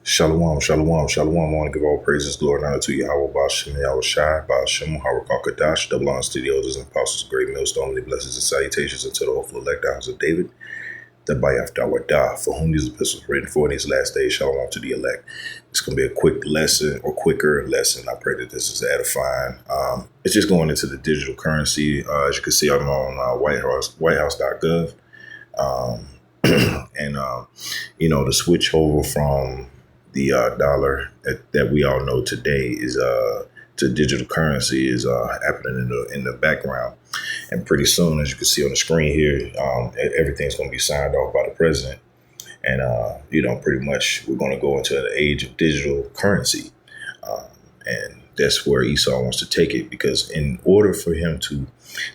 Shalom, shalom, shalom. I want to give all praises, glory, and honor to Yahweh, Bashem, Yahweh Shai, Bashem, Harakal Kadash, double honors to the elders and apostles, great millstone, many blessings and salutations unto the hopeful elect house of David, the Bayaf Dawadah, for whom these epistles were written for in these last days. Shalom to the elect. It's going to be a quick lesson or quicker lesson. I pray that this is edifying. It's just going into the digital currency. As you can see, I'm on whitehouse.gov. The switch over from the dollar that we all know today is to digital currency is happening in the background, and pretty soon, as you can see on the screen here, everything's going to be signed off by the president, and pretty much we're going to go into the age of digital currency, and that's where Esau wants to take it, because in order for him to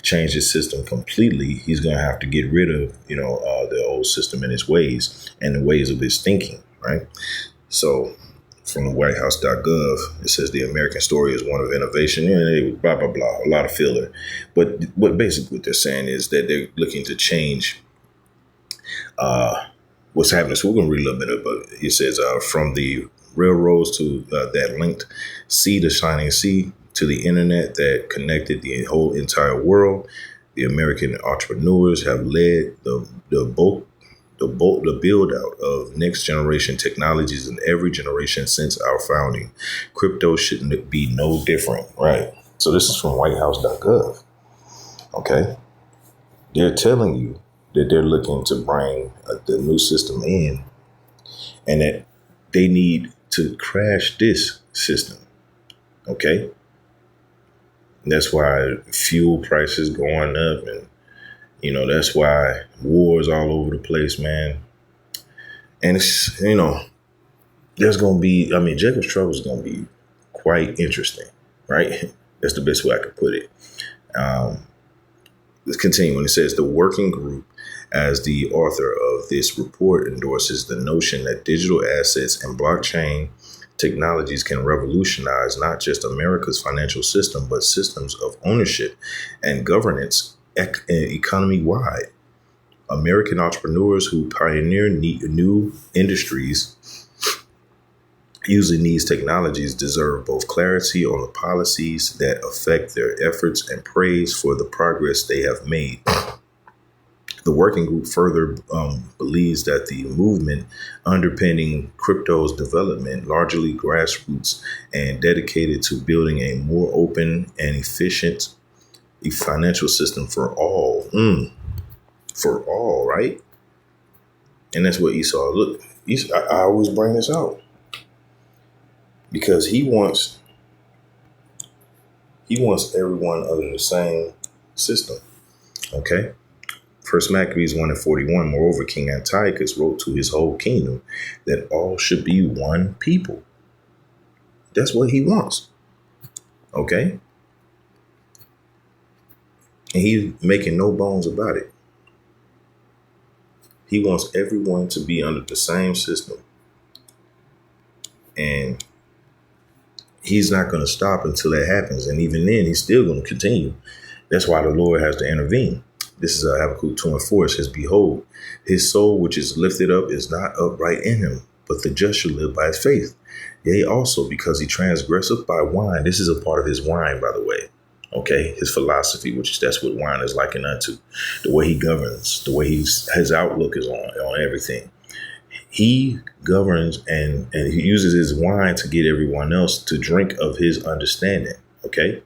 change his system completely, he's going to have to get rid of the old system and its ways and the ways of his thinking, right? So from the whitehouse.gov, it says the American story is one of innovation, blah, blah, blah, a lot of filler. But basically what they're saying is that they're looking to change what's happening. So we're going to read a little bit of it. It says from the railroads to that linked sea to shining sea to the internet that connected the whole entire world, the American entrepreneurs have led the build out of next generation technologies in every generation since our founding. Crypto shouldn't be no different, right? So this is from whitehouse.gov. Okay. They're telling you that they're looking to bring the new system in, and that they need to crash this system. Okay. And that's why fuel prices going up, and that's why wars all over the place, man. And it's, there's going to be, Jacob's trouble is going to be quite interesting, right? That's the best way I could put it. Let's continue. When it says the working group, as the author of this report, endorses the notion that digital assets and blockchain technologies can revolutionize not just America's financial system, but systems of ownership and governance economy-wide. American entrepreneurs who pioneer new industries using these technologies deserve both clarity on the policies that affect their efforts and praise for the progress they have made. The working group further believes that the movement underpinning crypto's development, largely grassroots and dedicated to building a more open and efficient financial system for all. For all, right? And that's what Esau look. I always bring this out because he wants everyone under the same system. Okay. First Maccabees 1:41. Moreover, King Antiochus wrote to his whole kingdom that all should be one people. That's what he wants. Okay. And he's making no bones about it. He wants everyone to be under the same system. And he's not going to stop until that happens. And even then, he's still going to continue. That's why the Lord has to intervene. This is Habakkuk 2:4. It says, behold, his soul which is lifted up is not upright in him, but the just shall live by his faith. Yea, also because he transgresseth by wine. This is a part of his wine, by the way. Okay, his philosophy, that's what wine is likened unto. The way he governs, the way his outlook is on everything. He governs and he uses his wine to get everyone else to drink of his understanding. Okay.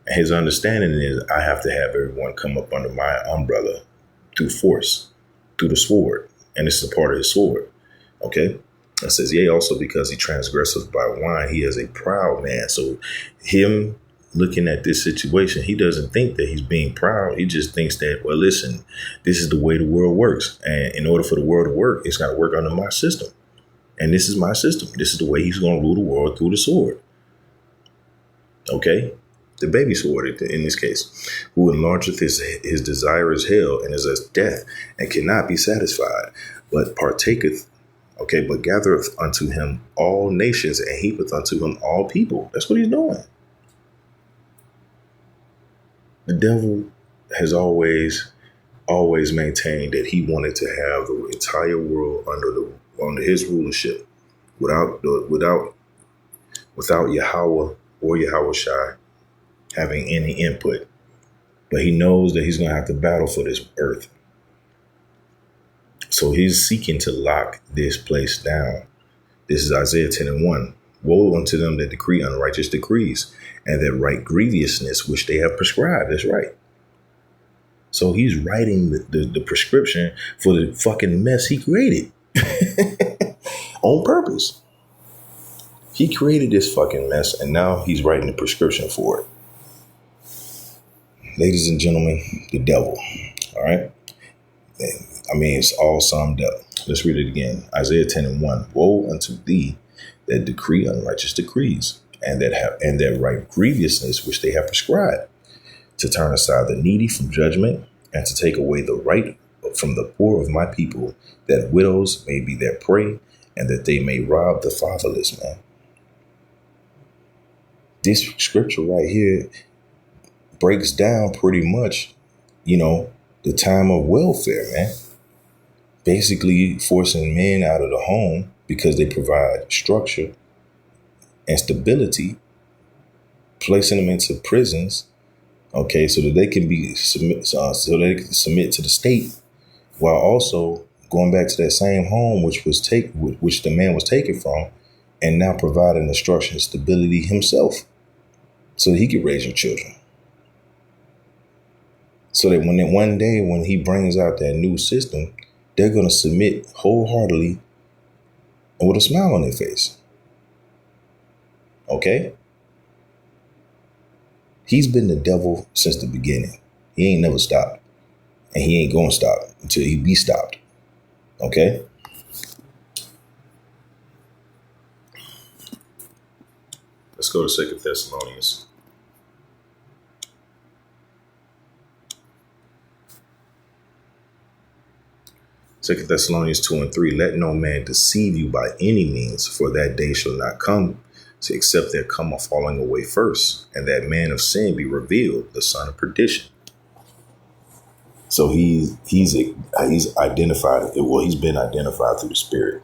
And his understanding is I have to have everyone come up under my umbrella through force, through the sword. And this is a part of his sword. Okay. It says, yea, also because he transgresseth by wine, he is a proud man. So him looking at this situation, he doesn't think that he's being proud. He just thinks that, well, listen, this is the way the world works. And in order for the world to work, it's got to work under my system. And this is my system. This is the way he's going to rule the world, through the sword. Okay. The baby sword in this case, who enlargeth his desire is hell and is as death and cannot be satisfied, but partaketh, but gathereth unto him all nations and heapeth unto him all people. That's what he's doing. The devil has always maintained that he wanted to have the entire world under his rulership. without Yahweh or Yahweh Shai having any input. But he knows that he's going to have to battle for this earth. So he's seeking to lock this place down. This is Isaiah 10:1. Woe unto them that decree unrighteous decrees, and that write grievousness which they have prescribed. That's right. So he's writing the prescription for the fucking mess he created on purpose. He created this fucking mess, and now he's writing the prescription for it. Ladies and gentlemen, the devil. All right. I mean, it's all summed up. Let's read it again. Isaiah 10:1. Woe unto thee that decree unrighteous decrees, and that write grievousness which they have prescribed, to turn aside the needy from judgment, and to take away the right from the poor of my people, that widows may be their prey, and that they may rob the fatherless, man. This scripture right here breaks down pretty much, the time of welfare, man. Basically forcing men out of the home because they provide structure and stability, placing them into prisons, okay, so that they can submit to the state, while also going back to that same home which the man was taken from, and now providing the structure and stability himself, so that he could raise your children. So that one day when he brings out that new system, they're going to submit wholeheartedly and with a smile on their face. Okay? He's been the devil since the beginning. He ain't never stopped. And he ain't going to stop until he be stopped. Okay? Let's go to 2 Thessalonians. Second Thessalonians 2:3. Let no man deceive you by any means, for that day shall not come except there come a falling away first, and that man of sin be revealed, the son of perdition. So he's identified. Well, he's been identified through the Spirit,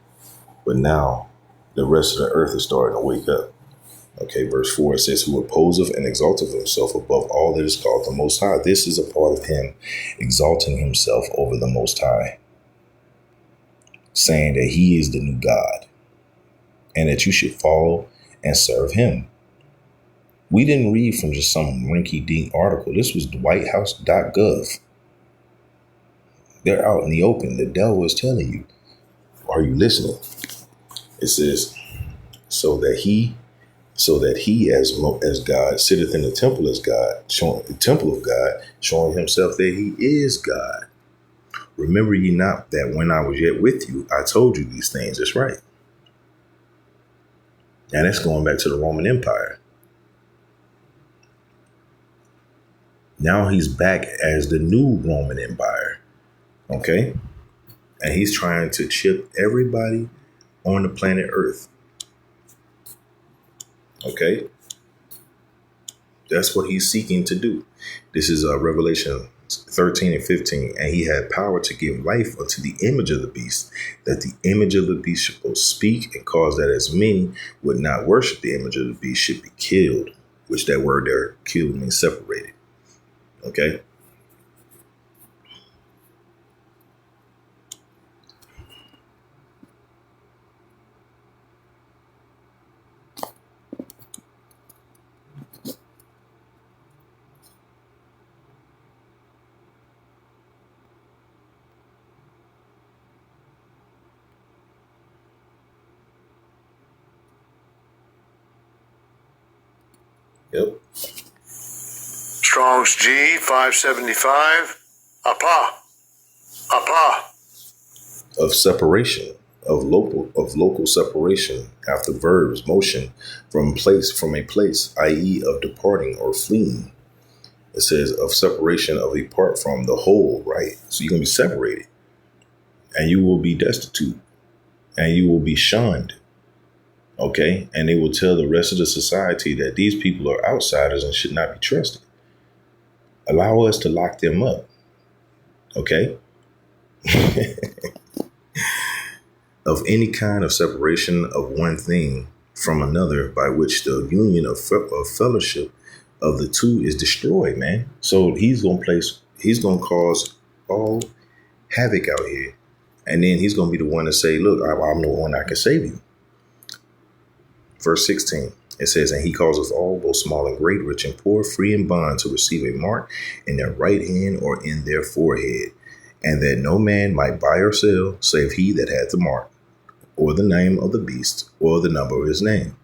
but now the rest of the earth is starting to wake up. Okay, verse 4, it says, who opposeth and exalteth himself above all that is called the Most High. This is a part of him exalting himself over the Most High, saying that he is the new God and that you should follow and serve him. We didn't read from just some rinky-dink article. This was whitehouse.gov. They're out in the open. The devil is telling you. Are you listening? It says, so that he as God sitteth in the temple as God, showing the temple of God, showing himself that he is God. Remember ye not that when I was yet with you, I told you these things. That's right. And that's going back to the Roman Empire. Now he's back as the new Roman Empire. Okay? And he's trying to chip everybody on the planet Earth. Okay? That's what he's seeking to do. This is Revelation 13:15. And he had power to give life unto the image of the beast, that the image of the beast should both speak and cause that as many would not worship the image of the beast should be killed, which that word there, killed, means separated. Okay? Yep. Strong's G 575. Apa. Of separation, of local separation after verbs, motion from a place, i.e. of departing or fleeing. It says of separation of a part from the whole, right? So you're going to be separated, and you will be destitute, and you will be shunned. Okay? And they will tell the rest of the society that these people are outsiders and should not be trusted. Allow us to lock them up. Okay? of any kind of separation of one thing from another, by which the union of fellowship of the two is destroyed, man. So he's going to cause all havoc out here. And then he's going to be the one to say, look, I'm the one that can save you. Verse 16, it says, and he causeth all, both small and great, rich and poor, free and bond, to receive a mark in their right hand or in their forehead, and that no man might buy or sell, save he that hath the mark, or the name of the beast, or the number of his name.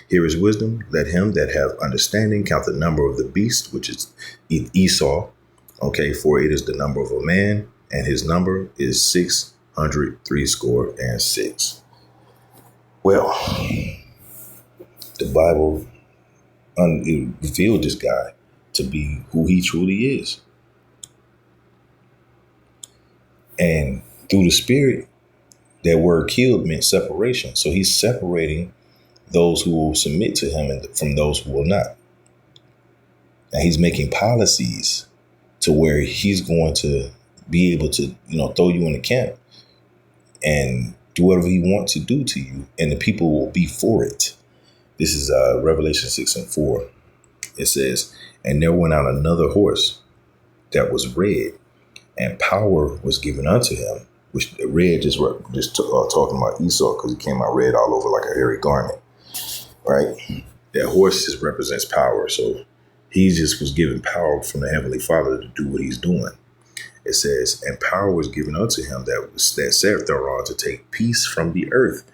Here is wisdom. Let him that hath understanding count the number of the beast, which is Esau. Okay, for it is the number of a man, and his number is 666. Well, the Bible revealed this guy to be who he truly is. And through the Spirit, that word killed meant separation. So he's separating those who will submit to him from those who will not. And he's making policies to where he's going to be able to, throw you in the camp and do whatever he wants to do to you. And the people will be for it. This is Revelation 6:4. It says, and there went out another horse that was red, and power was given unto him. Which red just talking about Esau, because he came out red all over like a hairy garment, right? That horse just represents power. So he just was given power from the Heavenly Father to do what he's doing. It says, and power was given unto him that sat thereon to take peace from the earth.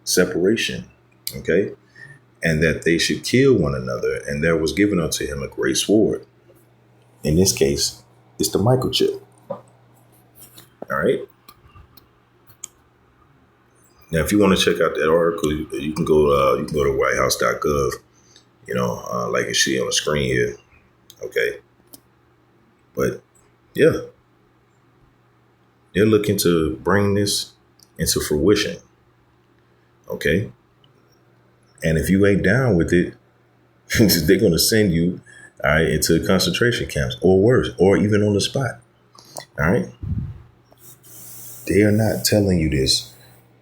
Separation. Okay. And that they should kill one another. And there was given unto him a great sword. In this case, it's the microchip. All right. Now, if you want to check out that article, you can go to whitehouse.gov, like you see on the screen here. OK. But yeah, they're looking to bring this into fruition. OK. And if you ain't down with it, they're going to send you into concentration camps or worse, or even on the spot. All right. They are not telling you this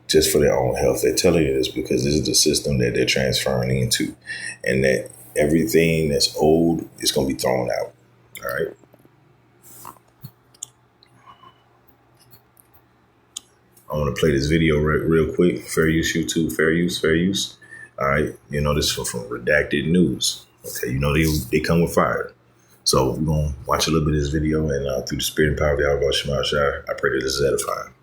just for their own health. They're telling you this because this is the system that they're transferring into, and that everything that's old is going to be thrown out. All right. I want to play this video real quick. Fair use, YouTube. Fair use. Fair use. All right. This is from Redacted News. Okay. They come with fire. So we're going to watch a little bit of this video, and through the spirit and power of Yahweh Shema Shai, I pray that this is edifying.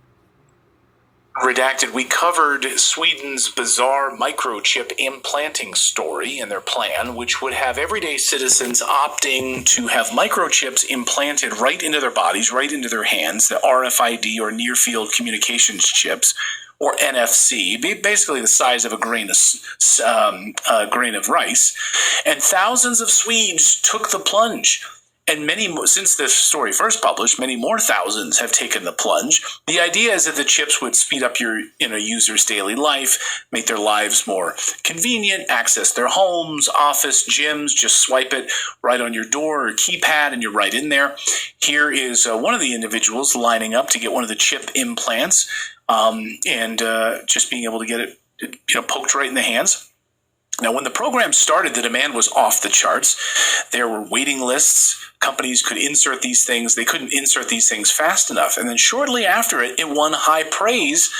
Redacted, we covered Sweden's bizarre microchip implanting story and their plan, which would have everyday citizens opting to have microchips implanted right into their bodies, right into their hands, the RFID or near field communications chips, or NFC, basically the size of a grain of rice. And thousands of Swedes took the plunge. And since this story first published, many more thousands have taken the plunge. The idea is that the chips would speed up your user's daily life, make their lives more convenient, access their homes, office, gyms, just swipe it right on your door or keypad and you're right in there. Here is one of the individuals lining up to get one of the chip implants, and just being able to get it poked right in the hands. Now, when the program started, the demand was off the charts. There were waiting lists. Companies could insert these things. They couldn't insert these things fast enough. And then shortly after it won high praise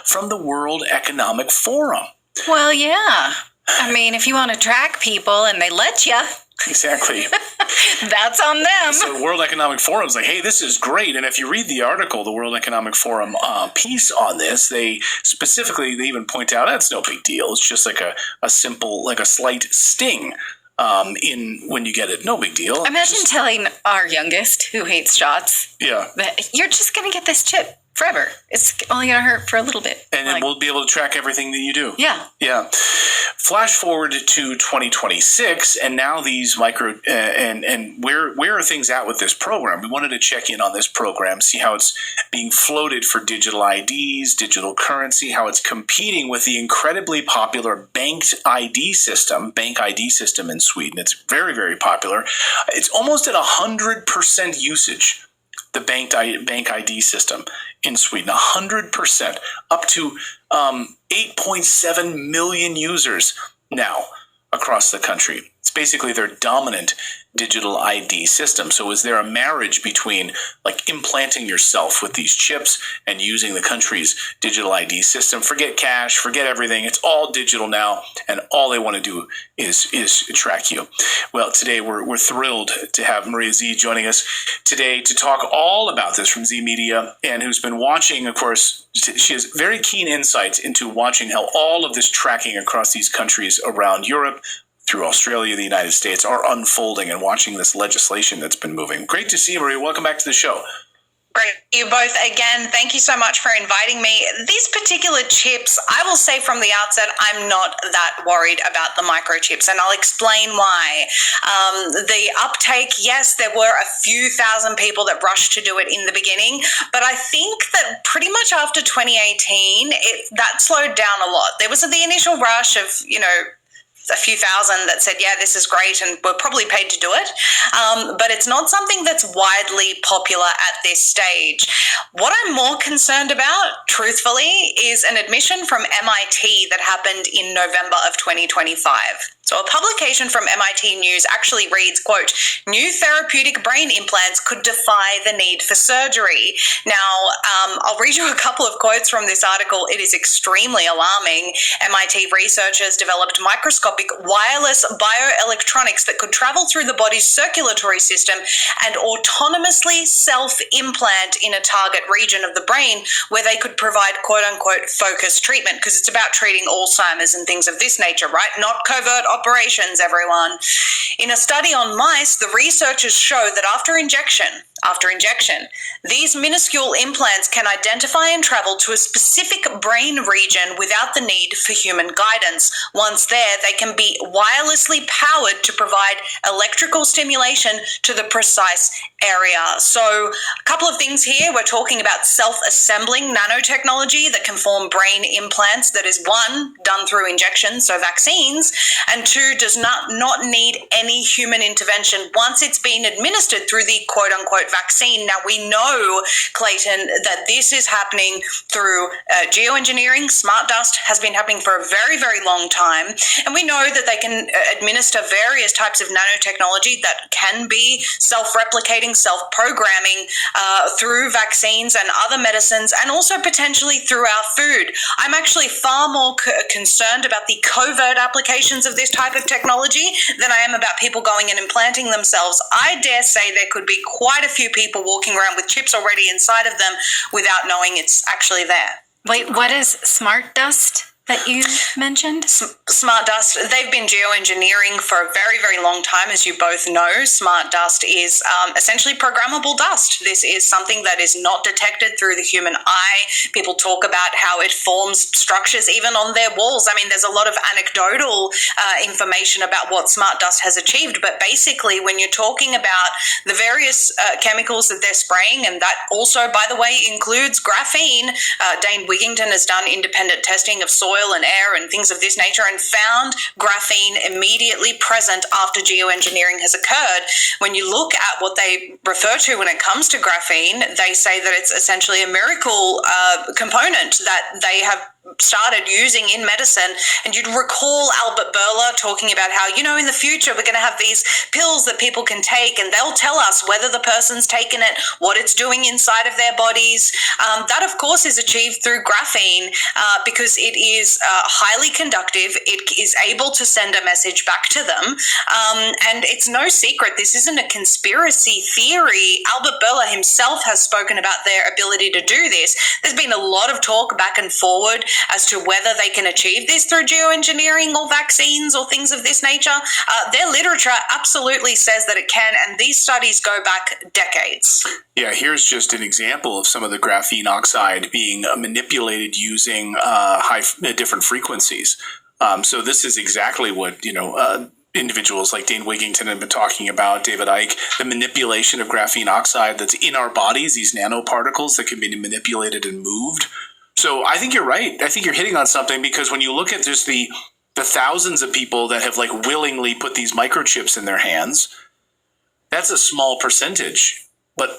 from the World Economic Forum. Well, yeah. I mean, if you want to track people and they let you. Exactly. That's on them. So the World Economic Forum is like, hey, this is great. And if you read the article, the World Economic Forum piece on this, they even point out that's no big deal. It's just like a simple, like a slight sting in when you get it. No big deal. Imagine telling our youngest, who hates shots, that you're just going to get this chip forever. It's only going to hurt for a little bit. And then we'll be able to track everything that you do. Yeah. Yeah. Flash forward to 2026, and now these and where are things at with this program? We wanted to check in on this program, see how it's being floated for digital IDs, digital currency, how it's competing with the incredibly popular bank ID system in Sweden. It's very, very popular. It's almost at 100% usage. The bank ID system in Sweden, 100%, up to 8.7 million users now across the country. It's basically their dominant digital ID system. So is there a marriage between like implanting yourself with these chips and using the country's digital ID system? Forget cash, forget everything. It's all digital now, and all they want to do is track you. Well, today we're thrilled to have Maria Z joining us today to talk all about this from Z Media, and who's been watching, of course. She has very keen insights into watching how all of this tracking across these countries around Europe, through Australia, the United States, are unfolding, and watching this legislation that's been moving. Great to see you, Maria. Welcome back to the show. Great. You both again. Thank you so much for inviting me. These particular chips, I will say from the outset, I'm not that worried about the microchips, and I'll explain why. The uptake, yes, there were a few thousand people that rushed to do it in the beginning, but I think that pretty much after 2018, that slowed down a lot. There was the initial rush of, a few thousand that said, yeah, this is great, and we're probably paid to do it. But it's not something that's widely popular at this stage. What I'm more concerned about, truthfully, is an admission from MIT that happened in November of 2025. So a publication from MIT News actually reads, quote, "New therapeutic brain implants could defy the need for surgery." Now, I'll read you a couple of quotes from this article. It is extremely alarming. MIT researchers developed microscopic wireless bioelectronics that could travel through the body's circulatory system and autonomously self-implant in a target region of the brain where they could provide quote-unquote focused treatment, because it's about treating Alzheimer's and things of this nature, right? Not covert operations, everyone. In a study on mice, the researchers show that after injection, these minuscule implants can identify and travel to a specific brain region without the need for human guidance. Once there, they can be wirelessly powered to provide electrical stimulation to the precise area. So a couple of things here. We're talking about self-assembling nanotechnology that can form brain implants that is, one, done through injection, so vaccines, and two, does not need any human intervention once it's been administered through the quote-unquote vaccine. Now, we know, Clayton, that this is happening through geoengineering. Smart dust has been happening for a very, very long time. And we know that they can administer various types of nanotechnology that can be self-replicating, self-programming through vaccines and other medicines, and also potentially through our food. I'm actually far more concerned about the covert applications of this type of technology than I am about people going and implanting themselves. I dare say there could be quite a few people walking around with chips already inside of them without knowing it's actually there. Wait, what is smart dust that you mentioned? Smart dust, they've been geoengineering for a very, very long time, as you both know. Smart dust is essentially programmable dust. This is something that is not detected through the human eye. People talk about how it forms structures even on their walls. I mean, there's a lot of anecdotal information about what smart dust has achieved, but basically when you're talking about the various chemicals that they're spraying, and that also, by the way, includes graphene, Dane Wigington has done independent testing of soil and air and things of this nature and found graphene immediately present after geoengineering has occurred. When you look at what they refer to when it comes to graphene, they say that it's essentially a miracle component that they have started using in medicine. And you'd recall Albert Bourla talking about how, in the future we're going to have these pills that people can take and they'll tell us whether the person's taken it, what it's doing inside of their bodies. That, of course, is achieved through graphene because it is highly conductive. It is able to send a message back to them. And it's no secret. This isn't a conspiracy theory. Albert Bourla himself has spoken about their ability to do this. There's been a lot of talk back and forward as to whether they can achieve this through geoengineering or vaccines or things of this nature. Their literature absolutely says that it can, and these studies go back decades. Yeah, here's just an example of some of the graphene oxide being manipulated using different frequencies. So this is exactly what, individuals like Dane Wigington have been talking about, David Icke, the manipulation of graphene oxide that's in our bodies, these nanoparticles that can be manipulated and moved. So I think you're right. I think you're hitting on something, because when you look at just the thousands of people that have willingly put these microchips in their hands, that's a small percentage. But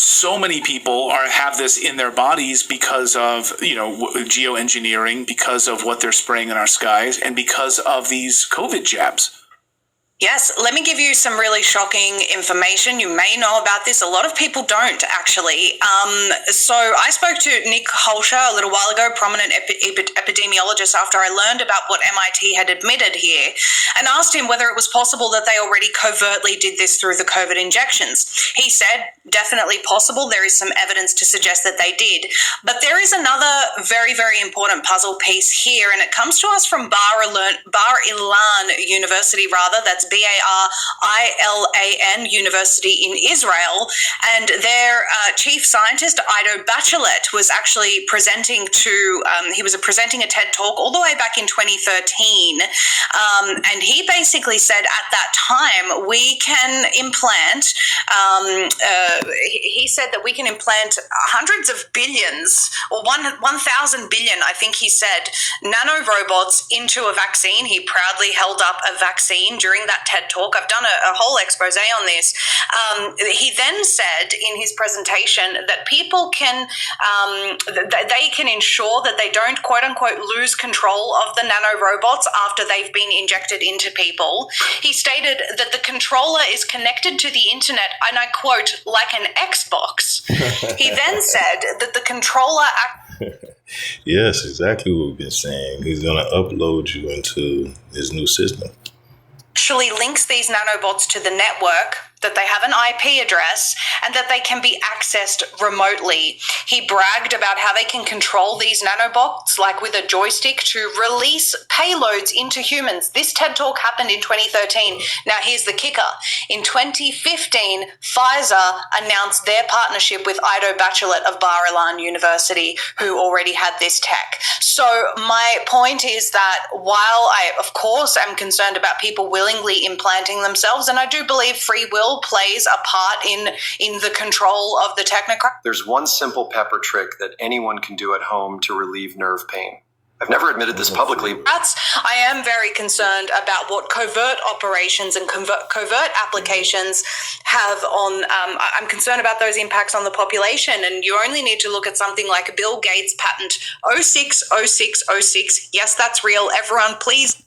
so many people have this in their bodies because of, geoengineering, because of what they're spraying in our skies, and because of these COVID jabs. Yes, let me give you some really shocking information. You may know about this. A lot of people don't, actually. So I spoke to Nick Holscher a little while ago, prominent epidemiologist, after I learned about what MIT had admitted here, and asked him whether it was possible that they already covertly did this through the COVID injections. He said, definitely possible. There is some evidence to suggest that they did. But there is another very, very important puzzle piece here, and it comes to us from Bar Ilan University, that's Barilan University in Israel, and their chief scientist, Ido Bachelet, was actually presenting a TED Talk all the way back in 2013, and he basically said at that time we can implant, he said that we can implant hundreds of billions, or 1,000 billion, I think he said, nanorobots into a vaccine. He proudly held up a vaccine during that TED Talk. I've done a whole expose on this. He then said in his presentation that people can, they can ensure that they don't, quote unquote, lose control of the nanorobots after they've been injected into people. He stated that the controller is connected to the internet, and I quote, like an Xbox. He then said that the controller... Yes, exactly what we've been saying. He's going to upload you into his new system. Actually links these nanobots to the network, that they have an IP address, and that they can be accessed remotely. He bragged about how they can control these nanobots, like with a joystick, to release payloads into humans. This TED Talk happened in 2013. Now, here's the kicker. In 2015, Pfizer announced their partnership with Ido Bachelet of Bar-Ilan University, who already had this tech. So my point is that while I, of course, am concerned about people willingly implanting themselves, and I do believe free will plays a part in the control of the technocrat. There's one simple pepper trick that anyone can do at home to relieve nerve pain. I've never admitted this publicly. I am very concerned about what covert operations and covert applications have on, I'm concerned about those impacts on the population, and you only need to look at something like Bill Gates' patent 060606. Yes, that's real. Everyone, please.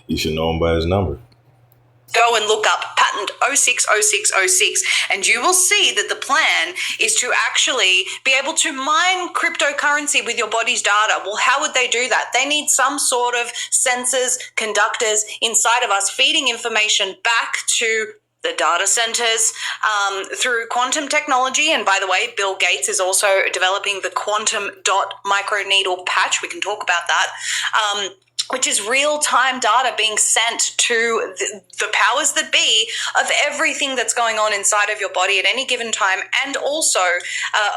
You should know him by his number. Go and look up patent 060606, and you will see that the plan is to actually be able to mine cryptocurrency with your body's data. Well, how would they do that? They need some sort of sensors, conductors inside of us feeding information back to the data centers through quantum technology. And by the way, Bill Gates is also developing the quantum dot microneedle patch. We can talk about that. Which is real-time data being sent to the powers that be of everything that's going on inside of your body at any given time, and also,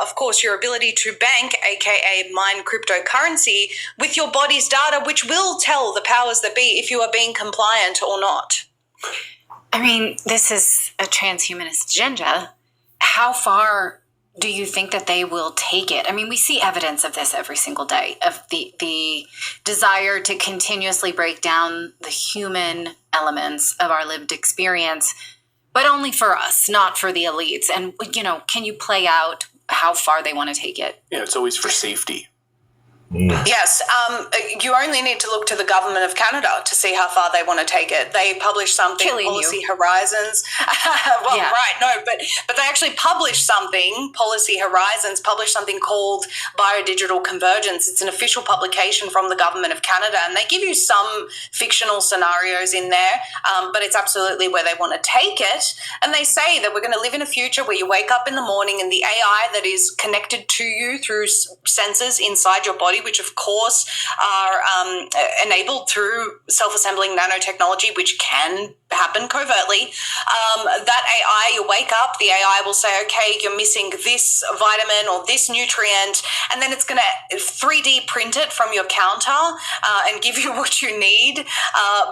of course, your ability to bank, aka mine cryptocurrency, with your body's data, which will tell the powers that be if you are being compliant or not. I mean, this is a transhumanist agenda. How far do you think that they will take it? I mean, we see evidence of this every single day, of the desire to continuously break down the human elements of our lived experience, but only for us, not for the elites. And, can you play out how far they want to take it? Yeah, it's always for safety. Yes, you only need to look to the government of Canada to see how far they want to take it. They published something, Policy Horizons. But they actually published something, Policy Horizons, published something called Biodigital Convergence. It's an official publication from the government of Canada, and they give you some fictional scenarios in there, but it's absolutely where they want to take it. And they say that we're going to live in a future where you wake up in the morning and the AI that is connected to you through sensors inside your body, which of course are enabled through self-assembling nanotechnology, which can happen covertly. That AI, you wake up, the AI will say, okay, you're missing this vitamin or this nutrient, and then it's going to 3D print it from your counter and give you what you need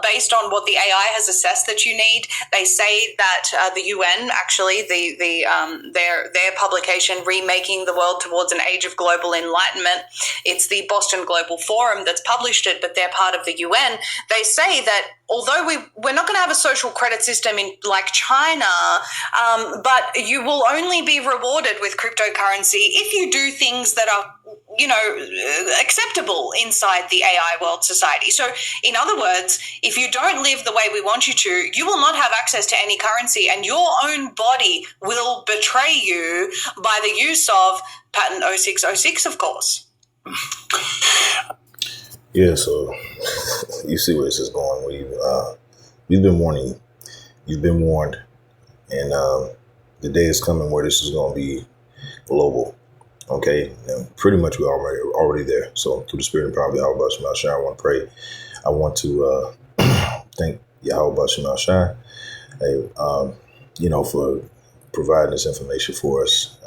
based on what the AI has assessed that you need. They say that the UN, actually, their publication, Remaking the World Towards an Age of Global Enlightenment, it's the Boston Global Forum that's published it, but they're part of the UN. They say that although we're not going to have a social credit system in like China, but you will only be rewarded with cryptocurrency if you do things that are, acceptable inside the AI world society. So in other words, if you don't live the way we want you to, you will not have access to any currency, and your own body will betray you by the use of patent 0606, of course. Yeah, so you see where this is going. We've been warning you. You've been warned, and the day is coming where this is going to be global. Okay, and pretty much we're already there. So through the Spirit and power of Yahweh Bashim Shai, I want to pray. I want to thank Yahweh Bashim Shai, for providing this information for us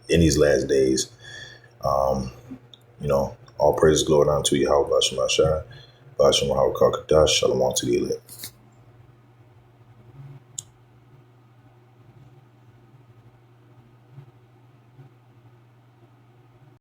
in these last days. All praises, glory, and honor to Yahweh Bashim Shai, Bashim Yahweh Kakadash, Shalom to the elect.